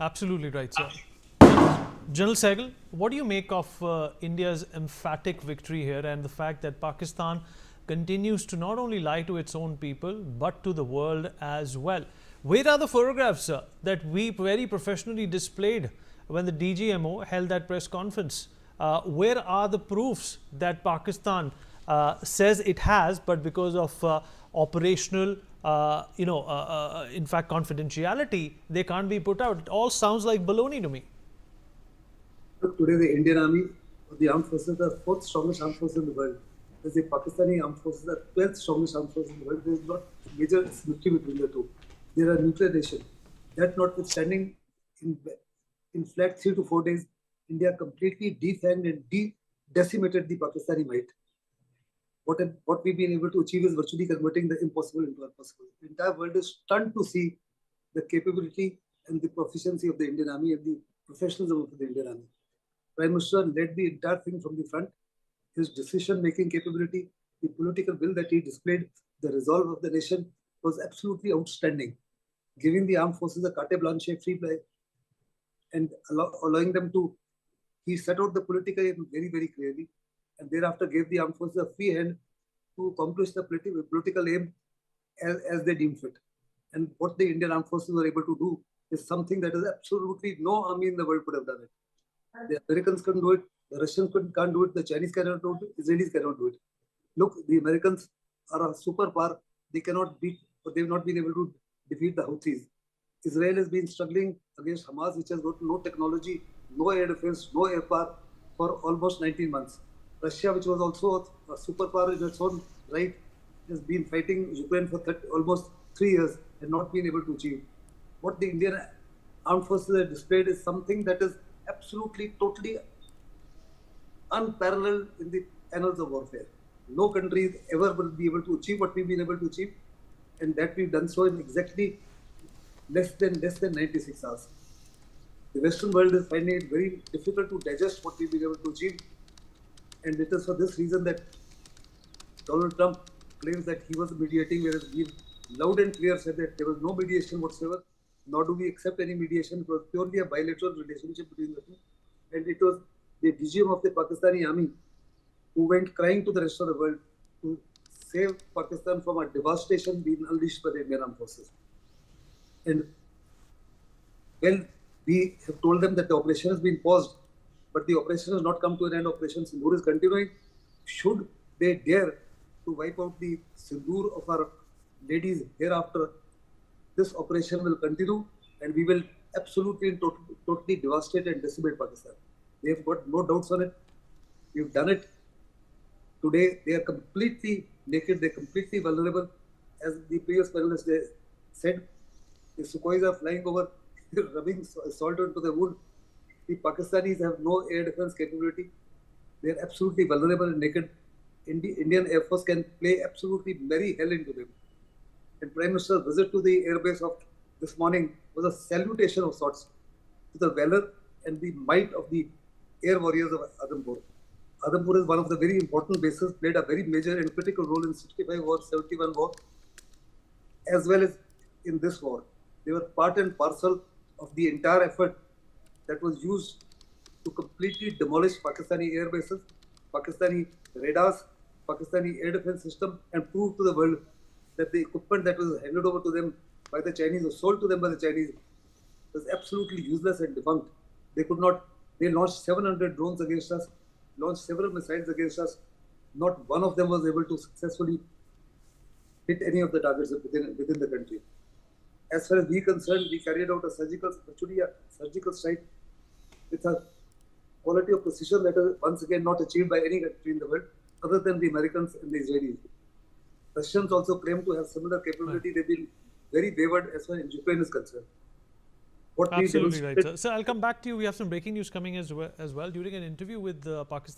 Absolutely right, sir. General Saighal, what do you make of India's emphatic victory here and the fact that Pakistan continues to not only lie to its own people but to the world as well? Where are the photographs, sir, that we very professionally displayed when the DGMO held that press conference? Where are the proofs that Pakistan says it has, but because of operational, in fact, confidentiality, they can't be put out? It all sounds like baloney to me. Look, today the Indian Army, the armed forces, are the fourth strongest armed force in the world. As the Pakistani armed forces are 12th strongest armed force in the world. There is not major symmetry between the two. They are a nuclear nation. That notwithstanding, in flat 3 to 4 days, India completely defanged and decimated the Pakistani might. What we've been able to achieve is virtually converting the impossible into a possible. The entire world is stunned to see the capability and the proficiency of the Indian Army and the professionalism of the Indian Army. Prime Minister led the entire thing from the front. His decision-making capability, the political will that he displayed, the resolve of the nation was absolutely outstanding. Giving the armed forces a carte blanche, free play, and allowing them to, he set out the political aim very, very clearly, and thereafter gave the armed forces a free hand to accomplish the political aim as they deem fit. And what the Indian armed forces were able to do is something that is absolutely no army in the world could have done it. The Americans couldn't do it, the Russians can't do it, the Chinese cannot do it, Israelis cannot do it. Look, the Americans are a superpower. They cannot beat, or they've not been able to defeat the Houthis. Israel has been struggling against Hamas, which has got no technology, no air defense, no air power for almost 19 months. Russia, which was also a superpower in its own right, has been fighting Ukraine for almost 3 years and not been able to achieve. What the Indian armed forces have displayed is something that is absolutely, totally unparalleled in the annals of warfare. No country ever will be able to achieve what we've been able to achieve, and that we've done so in exactly less than 96 hours. The Western world is finding it very difficult to digest what we've been able to achieve, and it is for this reason that Donald Trump claims that he was mediating, whereas we loud and clear said that there was no mediation whatsoever, nor do we accept any mediation. It was purely a bilateral relationship between the two. And it was the DGM of the Pakistani army who went crying to the rest of the world to save Pakistan from a devastation being unleashed by the Indian armed forces. And well, we have told them that the operation has been paused, but the operation has not come to an end. Operation Sindoor is continuing. Should they dare to wipe out the Sindoor of our ladies hereafter, this operation will continue and we will absolutely and totally devastate and decimate Pakistan. They have got no doubts on it. We've done it. Today, they are completely naked, they're completely vulnerable. As the previous panelists said, the Sukhois are flying over, rubbing salt onto the wound. The Pakistanis have no air defense capability. They are absolutely vulnerable and naked. Indian Air Force can play absolutely merry hell into them. And Prime Minister's visit to the airbase of this morning was a salutation of sorts to the valor and the might of the air warriors of Adampur. Adampur is one of the very important bases, played a very major and critical role in 65 war, 71 war, as well as in this war. They were part and parcel of the entire effort that was used to completely demolish Pakistani air bases, Pakistani radars, Pakistani air defense system, and prove to the world that the equipment that was handed over to them by the Chinese or sold to them by the Chinese was absolutely useless and defunct. They could not, they launched 700 drones against us, launched several missiles against us. Not one of them was able to successfully hit any of the targets within the country. As far as we are concerned, we carried out virtually a surgical strike with a quality of precision that is once again not achieved by any country in the world other than the Americans and the Israelis. Russians also claim to have similar capability. They've been very wavered as far as Ukraine is concerned. Absolutely right, sir. So I'll come back to you. We have some breaking news coming as well. During an interview with Pakistan